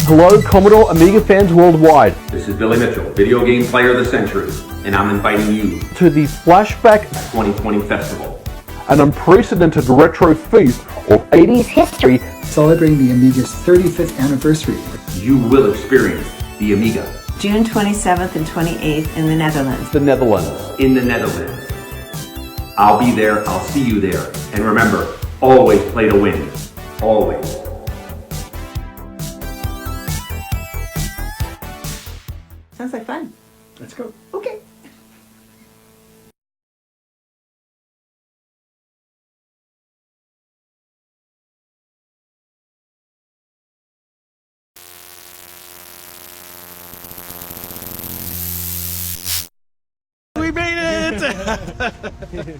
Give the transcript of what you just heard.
Hello, Commodore Amiga fans worldwide. This is Billy Mitchell, Video Game Player of the Century, and I'm inviting you to the Flashback 2020 Festival, an unprecedented retro feast of 80s history celebrating the Amiga's 35th anniversary. You will experience the Amiga. June 27th and 28th in the Netherlands. The Netherlands. In the Netherlands. I'll be there, I'll see you there. And remember, always play to win. Always. Sounds like fun. Let's go. Okay. We made it!